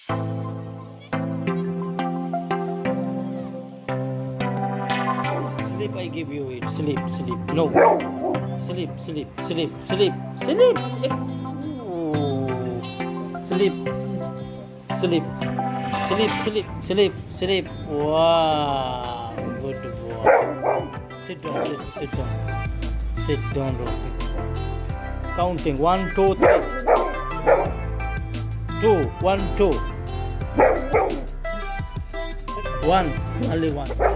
Sleep, I give you it. Sleep, sleep. No. Sleep, sleep, sleep, sleep, sleep. Oh. Sleep, sleep, sleep, sleep, sleep, sleep. Wow, good boy. Sit down, sit down. Sit down, Rocky. Counting 1, 2, 3. 2, 1, 2. 1, only 1.